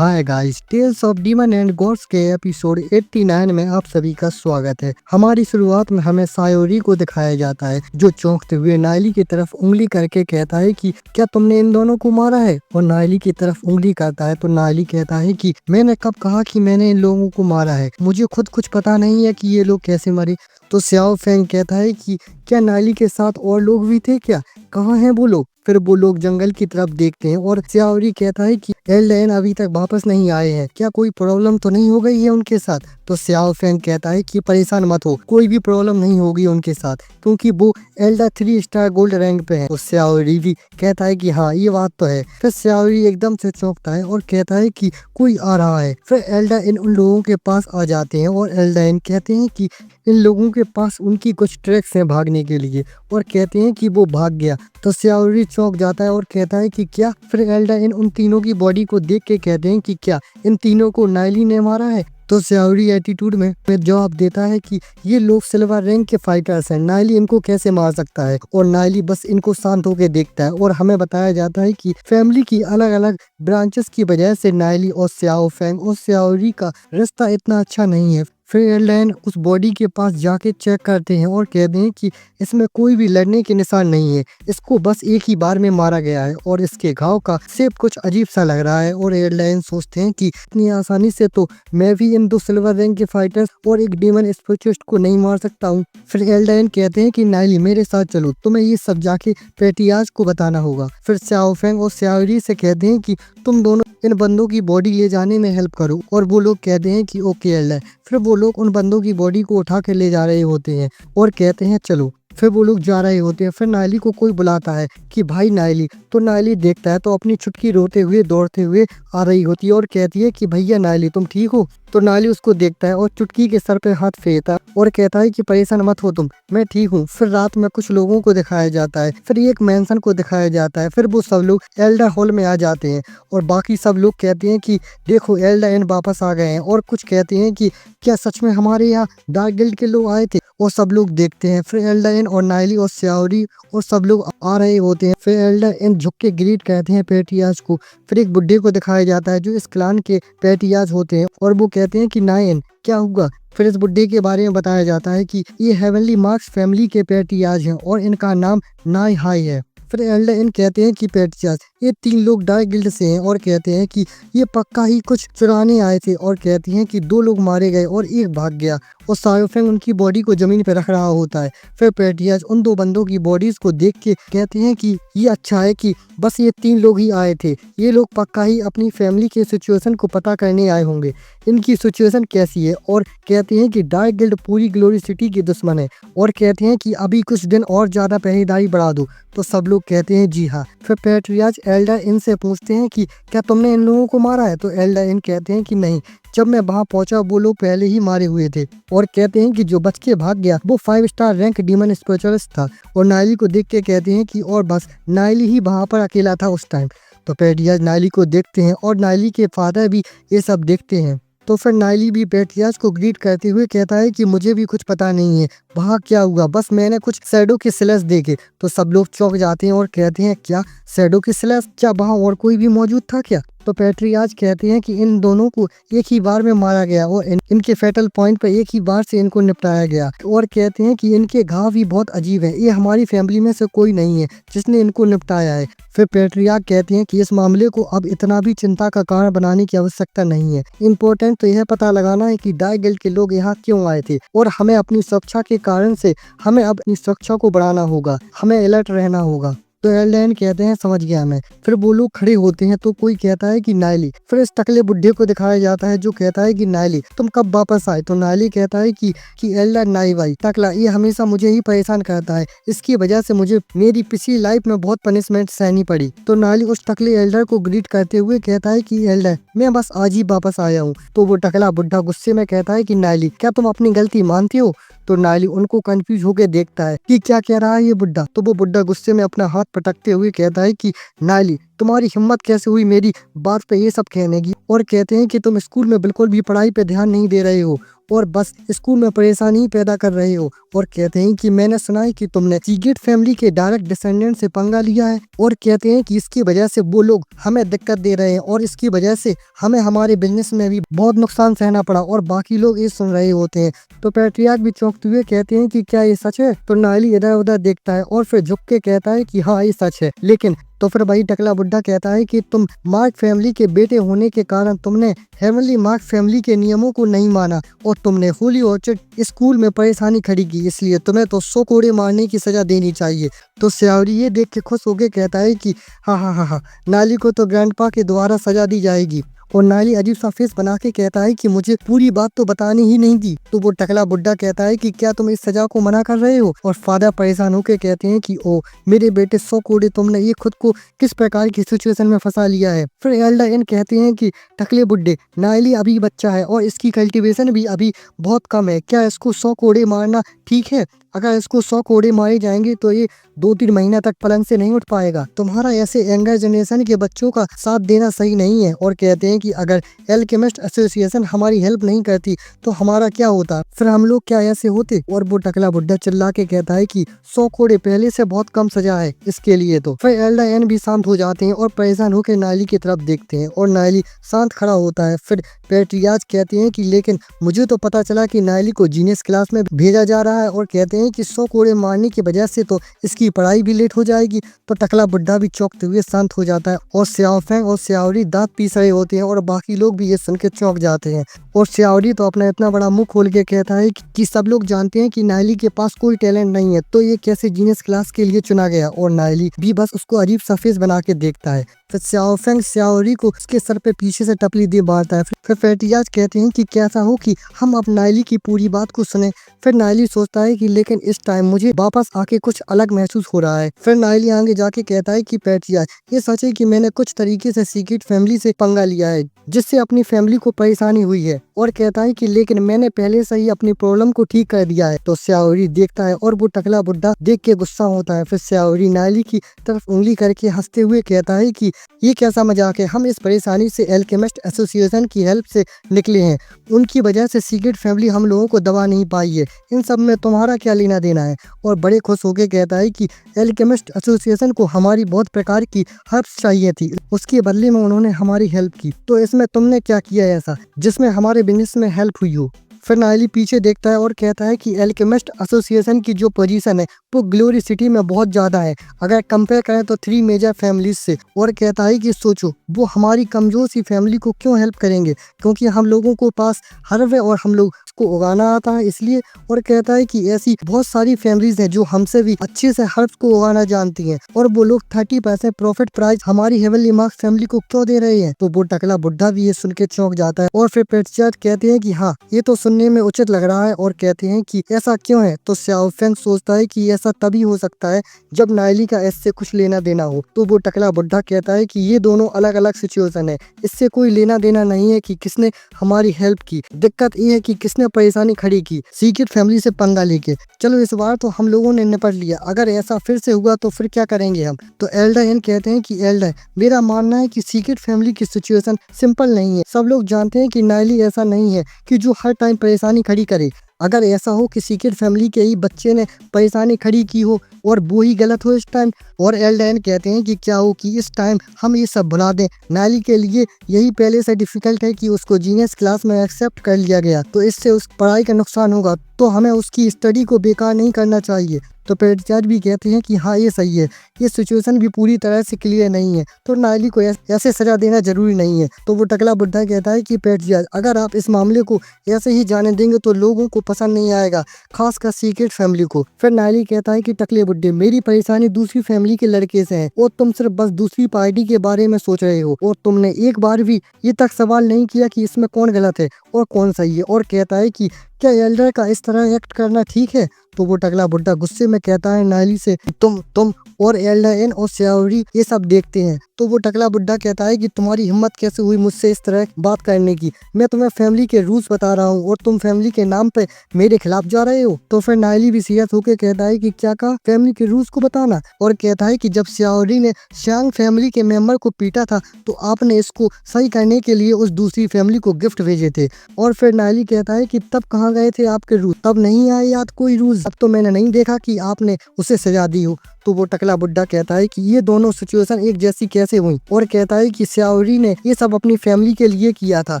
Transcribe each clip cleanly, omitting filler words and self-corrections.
Hi guys, tales of demon and gods के episode 89 में आप सभी का स्वागत है। हमारी शुरुआत में हमें सायोरी को दिखाया जाता है जो चौंकते हुए नायली की तरफ उंगली करके कहता है कि क्या तुमने इन दोनों को मारा है, और नायली की तरफ उंगली करता है तो नायली कहता है कि मैंने कब कहा कि मैंने इन लोगों को मारा है, मुझे खुद कुछ पता नहीं है कि ये लोग कैसे मरे। तो स्याओ फेंग कहता है कि क्या नायली के साथ और लोग भी थे क्या, कहाँ हैं वो लोग। फिर वो लोग जंगल की तरफ देखते हैं और स्याओरी कहता है कि एल्डेन अभी तक वापस नहीं आए हैं, क्या कोई प्रॉब्लम तो नहीं हो गई है उनके साथ। तो स्याओ फेंग कहता है कि परेशान मत हो, कोई भी प्रॉब्लम नहीं होगी उनके साथ क्योंकि वो एल्डा 3 स्टार गोल्ड रैंक पे है। तो स्याओरी भी कहता है कि हाँ ये बात तो है। फिर स्याओरी एकदम से चौंकता है और कहता है कि कोई आ रहा है। फिर एल्डा उन लोगों के पास आ जाते हैं और एल्डाइन कहते हैं कि इन लोगों के पास उनकी कुछ ट्रैक्स हैं भागने के लिए, और कहते हैं कि वो भाग गया। तो स्याओरी चौंक जाता है और कहता है कि क्या। फिर एल्डा उन तीनों की बॉडी को देख के कहते हैं कि क्या इन तीनों को नायली ने मारा है। तो स्याओरी एटीट्यूड में जवाब देता है कि ये लोग सिल्वर रैंक के फाइटर्स हैं, नायली इनको कैसे मार सकता है। और नायली बस इनको शांत होकर देखता है और हमें बताया जाता है कि फैमिली की अलग अलग ब्रांचेस की वजह से नायली और स्याओ फेंग और स्याओरी का रिश्ता इतना अच्छा नहीं है। फिर एल्डाइन उस बॉडी के पास जाके चेक करते हैं और कहते हैं कि इसमें कोई भी लड़ने के निशान नहीं है, इसको बस एक ही बार में मारा गया है और इसके घाव का शेप कुछ अजीब सा लग रहा है। और एल्डाइन सोचते हैं कि इतनी आसानी से तो मैं भी इन 2 सिल्वर रैंक के फाइटर्स और एक डीमन स्पेशलिस्ट को नहीं मार सकता हूँ। फिर एल्डाइन कहते हैं कि नायली मेरे साथ चलो, तुम्हें ये सब जाके पेटियाज को बताना होगा। फिर स्याओ फेंग और स्याओरी से कहते हैं कि तुम दोनों इन बंदों की बॉडी ले जाने में हेल्प करो, और वो लोग कहते हैं कि ओके एल्डाइन। फिर वो लोग उन बंदों की बॉडी को उठा के ले जा रहे होते हैं और कहते हैं चलो। फिर वो लोग जा रहे होते हैं। फिर नायली को कोई बुलाता है कि भाई नायली। तो नायली देखता है तो अपनी छुटकी रोते हुए दौड़ते हुए आ रही होती है और कहती है कि भैया नायली तुम ठीक हो। तो नायली उसको देखता है और चुटकी के सर पे हाथ फेरता है और कहता है कि परेशान मत हो तुम, मैं ठीक हूँ। फिर रात में कुछ लोगों को दिखाया जाता है, फिर एक मैंसन को दिखाया जाता है। फिर वो सब लोग एल्डा हॉल में आ जाते हैं और बाकी सब लोग कहते हैं कि देखो एल्डा वापस आ गए हैं, और कुछ कहते हैं कि क्या सच में हमारे यहाँ डार्क गिल्ड के लोग आए थे। और सब लोग देखते हैं। फिर एल्डाइन और नायली और स्याओरी और सब लोग आ रहे होते हैं। फिर एल्डाइन झुक के ग्रीट कहते हैं पेटियाज को। फिर एक बुड्ढे को दिखाया जाता है जो इस क्लान के पेटियाज होते हैं और वो कहते हैं कि नायन क्या हुआ। फिर इस बुड्ढे के बारे में बताया जाता है कि ये हेवनली मार्क्स फैमिली के पेटियाज हैं और इनका नाम नाई हाई है। फिर एल्डाइन कहते हैं कि पेटियाज ये 3 लोग डार्क गिल्ड से हैं और कहते हैं कि ये पक्का ही कुछ चुराने आए थे, और कहती हैं कि 2 लोग मारे गए और एक भाग गया। और स्याओ फेंग उनकी बॉडी को जमीन पर रख रहा होता है। फिर पेटियाज उन 2 बंदों की बॉडीज को देख के कहते हैं कि ये अच्छा है कि बस ये 3 लोग ही आए थे, ये लोग पक्का ही अपनी फैमिली के सिचुएशन को पता करने आए होंगे, इनकी सिचुएशन कैसी है। और कहते हैं कि डार्क गिल्ड पूरी ग्लोरी सिटी के दुश्मन है, और कहते हैं कि अभी कुछ दिन और ज्यादा पहरेदारी बढ़ा दो। तो सब लोग कहते हैं जी हाँ। फिर पेट्रियाज एल्डा इनसे पूछते हैं कि क्या तुमने इन लोगों को मारा है। तो एल्डा इन कहते हैं कि नहीं, जब मैं वहां पहुंचा वो लोग पहले ही मारे हुए थे। और कहते हैं कि जो बच के भाग गया वो 5 स्टार रैंक डीमन स्पेशलिस्ट था। और नायली को देख के कहते हैं कि और बस नायली ही वहां पर अकेला था उस टाइम। तो पेटियाज नायली को देखते हैं और नायली के फादर भी ये सब देखते हैं। तो फिर नायली भी पेटियाज को ग्रीट करते हुए कहता है कि मुझे भी कुछ पता नहीं है वहाँ क्या हुआ, बस मैंने कुछ शैडो के स्लैश देखे। तो सब लोग चौंक जाते हैं और कहते हैं क्या शैडो के स्लैश, क्या वहाँ और कोई भी मौजूद था क्या। तो पेट्रियाज कहते हैं कि इन दोनों को एक ही बार में मारा गया और इनके फेटल पॉइंट पर एक ही बार से इनको निपटाया गया। और कहते हैं कि इनके घाव भी बहुत अजीब है, ये हमारी फैमिली में से कोई नहीं है जिसने इनको निपटाया है। फिर पेट्रियाज कहते हैं कि इस मामले को अब इतना भी चिंता का कारण बनाने की आवश्यकता नहीं है, इम्पोर्टेंट तो यह पता लगाना है कि डार्क गिल्ड के लोग यहाँ क्यों आए थे, और हमें अपनी सुरक्षा के कारण से हमें अपनी सुरक्षा को बढ़ाना होगा, हमें अलर्ट रहना होगा। तो एल्डाइन कहते हैं समझ गया मैं। फिर वो लोग खड़े होते हैं तो कोई कहता है कि नायली। फिर इस टकले बुड्ढे को दिखाया जाता है जो कहता है कि नायली तुम कब वापस आए। तो नायली कहता है कि एल्डा नाई भाई टकला ये हमेशा मुझे ही परेशान करता है, इसकी वजह से मुझे मेरी पिछली लाइफ में बहुत पनिशमेंट सहनी पड़ी। तो नायली उस टकले एल्डर को ग्रीट करते हुए कहता है कि एल्डर मैं बस आज ही वापस आया हूँ। तो वो टकला बुड्ढा गुस्से में कहता है कि नायली क्या तुम अपनी गलती मानते हो। तो नायली उनको कंफ्यूज होकर देखता है कि क्या कह रहा है ये बुड्ढा। तो वो बुड्ढा गुस्से में अपना हाथ पटकते हुए कहता है कि नायली तुम्हारी हिम्मत कैसे हुई मेरी बात पे ये सब कहने की। और कहते हैं कि तुम स्कूल में बिल्कुल भी पढ़ाई पे ध्यान नहीं दे रहे हो और बस स्कूल में परेशानी पैदा कर रहे हो। और कहते हैं कि मैंने सुना है कि तुमने सीगेट फैमिली के डायरेक्ट डिसेंडेंट से पंगा लिया है और कहते हैं कि इसकी वजह से वो लोग हमें दिक्कत दे रहे हैं और इसकी वजह से हमें हमारे बिजनेस में भी बहुत नुकसान सहना पड़ा। और बाकी लोग ये सुन रहे होते हैं तो पैट्रियार्क भी चौंकते हुए कहते हैं कि क्या ये सच है। तो नायली इधर उधर देखता है और फिर झुक के कहता है कि हाँ ये सच है। लेकिन तो फिर वही टकला बुड्ढा कहता है कि तुम मार्क फैमिली के बेटे होने के कारण तुमने हेवनली मार्क फैमिली के नियमों को नहीं माना और तुमने होली ऑर्चर्ड स्कूल में परेशानी खड़ी की, इसलिए तुम्हें तो 100 कोड़े मारने की सजा देनी चाहिए। तो स्यावरी ये देख के खुश होके कहता है कि हाँ हाँ हाँ हाँ, नाली को तो ग्रैंडपा के द्वारा सजा दी जाएगी। और नाली अजीब सा फेस बना के कहता है कि मुझे पूरी बात तो बतानी ही नहीं थी। तो वो टकला बुड्ढा कहता है कि क्या तुम इस सजा को मना कर रहे हो। और फादर परेशान होकर कहते हैं कि ओ मेरे बेटे 100 कोड़े, तुमने ये खुद को किस प्रकार की सिचुएशन में फंसा लिया है। फिर एल्डर इन कहते हैं कि टकले बुड्ढे, नायली अभी बच्चा है और इसकी कल्टीवेशन भी अभी बहुत कम है, क्या इसको 100 कोड़े मारना ठीक है? अगर इसको 100 कोड़े मारे जाएंगे तो ये 2-3 महीना तक पलंग से नहीं उठ पाएगा। तुम्हारा ऐसे यंगर जनरेशन के बच्चों का साथ देना सही नहीं है। और कहते हैं कि अगर एल्केमिस्ट एसोसिएशन हमारी हेल्प नहीं करती तो हमारा क्या होता, फिर हम लोग क्या ऐसे होते। और वो टकला बुड्ढा चिल्ला के कहता है कि 100 कोड़े पहले से बहुत कम सजा है इसके लिए। तो फिर एल्डर एन भी शांत हो जाते हैं और परेशान होकर नायली की तरफ देखते हैं और नायली शांत खड़ा होता है। फिर पैट्रियार्क कहते हैं कि लेकिन मुझे तो पता चला कि नायली को जीनियस क्लास में भेजा जा रहा है और कहते हैं कि 100 कोड़े मारने की वजह से तो इसकी पढ़ाई भी लेट हो जाएगी। तो टकला बुड्ढा भी चौंकते हुए शांत हो जाता है और स्याओफेंग और स्याओरी दांत पीस रहे होते हैं और बाकी लोग भी ये सुन के चौंक जाते हैं। और स्याओरी तो अपना इतना बड़ा मुंह खोल के कहता है कि सब लोग जानते हैं कि नायली के पास कोई टैलेंट नहीं है, तो ये कैसे जीनियस क्लास के लिए चुना गया। और नायली भी बस उसको अजीब सा फेस बना के देखता है। फिर स्याओफेंग स्याओरी को उसके सर पे पीछे से टपली दे मारता है। फिर पैट्रियार्क कहते हैं कि कैसा हो कि हम अब नायली की पूरी बात को सुने। फिर नायली सोचता है कि लेकिन इस टाइम मुझे वापस आके कुछ अलग महसूस हो रहा है। फिर नायली आगे जाके कहता है कि पैट्रियार्क ये सच है कि मैंने कुछ तरीके से सीक्रेट फैमिली से पंगा लिया है जिससे अपनी फैमिली को परेशानी हुई है। और कहता है कि लेकिन मैंने पहले से ही अपनी प्रॉब्लम को ठीक कर दिया है। तो स्याओरी देखता है और वो टकला बुड्ढा देख के गुस्सा होता है। फिर स्याओरी नायली की तरफ उंगली करके हंसते हुए कहता है कि ये कैसा मजाक है, हम इस परेशानी से एल्केमिस्ट एसोसिएशन की हेल्प से निकले हैं, उनकी वजह से सीक्रेट फैमिली हम लोगों को दबा नहीं पाई है, इन सब में तुम्हारा क्या लेना देना है। और बड़े खुश होकर कहता है कि एल्केमिस्ट एसोसिएशन को हमारी बहुत प्रकार की हेल्प चाहिए थी, उसके बदले में उन्होंने हमारी हेल्प की, तो इसमें तुमने क्या किया ऐसा जिसमें हमारे बिजनेस में हेल्प हुई हो। फिर नायली पीछे देखता है और कहता है कि एल्केमिस्ट एसोसिएशन की जो पोजीशन है वो ग्लोरी सिटी में बहुत ज़्यादा है अगर कंपेयर करें तो 3 मेजर फैमिलीज से। और कहता है कि सोचो वो हमारी कमज़ोर सी फैमिली को क्यों हेल्प करेंगे, क्योंकि हम लोगों को पास हर्ब है और हम लोग को उगाना आता है इसलिए। और कहता है कि ऐसी बहुत सारी फैमिलीज हैं जो हमसे भी अच्छे से हर्ब को उगाना जानती हैं और वो लोग 30% प्रॉफिट प्राइस हमारी हेवनली मार्क फैमिली को क्यों दे रहे हैं। तो वो टकला बुड्ढा भी ये सुन के चौंक जाता है। और फिर पैट्रियार्क कहते हैं कि हाँ ये तो सुनने में उचित लग रहा है और कहते हैं कि ऐसा क्यों है। तो स्याओफेंग सोचता है कि ऐसा तभी हो सकता है जब नायली का इससे कुछ लेना देना हो। तो वो टकला बुड्ढा कहता है कि ये दोनों अलग अलग सिचुएशन है, इससे कोई लेना देना नहीं है कि किसने हमारी हेल्प की, दिक्कत ये है कि किसने परेशानी खड़ी की सीक्रेट फैमिली से पंगा लेके। चलो इस बार तो हम लोगों ने निपट लिया, अगर ऐसा फिर से हुआ तो फिर क्या करेंगे हम। तो एल्डर इन कहते हैं कि एल्डर मेरा मानना है कि सीक्रेट फैमिली की सिचुएशन सिंपल नहीं है, सब लोग जानते हैं कि नायली ऐसा नहीं है कि जो हर टाइम परेशानी खड़ी करे। अगर ऐसा हो कि सीक्रेट फैमिली के ही बच्चे ने परेशानी खड़ी की हो और वो ही गलत हो इस टाइम। और एल्डर कहते हैं कि क्या हो कि इस टाइम हम ये सब भुला दें, नायली के लिए यही पहले से डिफिकल्ट है कि उसको जीनियस क्लास में एक्सेप्ट कर लिया गया, तो इससे उस पढ़ाई का नुकसान होगा, तो हमें उसकी स्टडी को बेकार नहीं करना चाहिए। तो पैट्रियार्क भी कहते हैं कि हाँ ये सही है, ये सिचुएशन भी पूरी तरह से क्लियर नहीं है, तो नायली को ऐसे सजा देना जरूरी नहीं है। तो वो टकला बुड्ढा कहता है कि पैट्रियार्क अगर आप इस मामले को ऐसे ही जाने देंगे तो लोगों को पसंद नहीं आएगा, खासकर सीक्रेट फैमिली को। फिर नायली कहता है कि टकले बुड्ढे मेरी परेशानी दूसरी फैमिली के लड़के से है और तुम सिर्फ बस दूसरी पार्टी के बारे में सोच रहे हो और तुमने एक बार भी ये तक सवाल नहीं किया कि इसमें कौन गलत है और कौन सही है। और कहता है कि क्या एल्डर का इस तरह एक्ट करना ठीक है? तो वो टकला बुड्ढा गुस्से में कहता है नायली से, तुम और एल्डर और श्याओरी ये सब देखते हैं। तो वो टकला बुड्ढा कहता है कि तुम्हारी हिम्मत कैसे हुई मुझसे इस तरह बात करने की? मैं तुम्हें फैमिली के रूल्स बता रहा हूँ और तुम फैमिली के नाम पे मेरे खिलाफ जा रहे हो। तो फिर नायली भी सीरियस होकर कहता है कि क्या कहा, फैमिली के रूल्स को बताना? और कहता है कि जब श्याओरी ने श्यांग फैमिली के मेंबर को पीटा था तो आपने इसको सही करने के लिए उस दूसरी फैमिली को गिफ्ट भेजे थे। और फिर नायली कहता है कि तब कहाँ गए थे आपके रूल? तब नहीं आए याद कोई रूल्स? अब तो मैंने नहीं देखा कि आपने उसे सजा दी हो। तो वो टकला बुड्ढा कहता है कि ये दोनों सिचुएशन एक जैसी कैसे हुई, और कहता है कि श्याओरी ने ये सब अपनी फैमिली के लिए किया था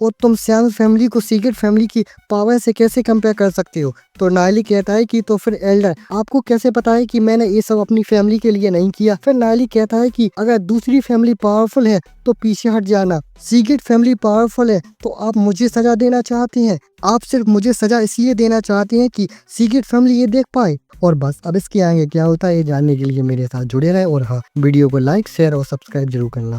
और तुम श्यांग फैमिली को सीक्रेट फैमिली की पावर से कैसे कंपेयर कर सकते हो? तो नायली कहता है कि तो फिर एल्डर आपको कैसे पता है कि मैंने ये सब अपनी फैमिली के लिए नहीं किया? फिर नायली कहता है कि अगर दूसरी फैमिली पावरफुल है तो पीछे हट जाना, सीक्रेट फैमिली पावरफुल है तो आप मुझे सजा देना चाहते हैं, आप सिर्फ मुझे सजा इसलिए देना चाहते हैं कि सीक्रेट फैमिली ये देख पाए। और बस अब इसके आगे क्या होता है ये जानने के लिए मेरे साथ जुड़े रहे, और हाँ, वीडियो को लाइक शेयर और सब्सक्राइब जरूर करना।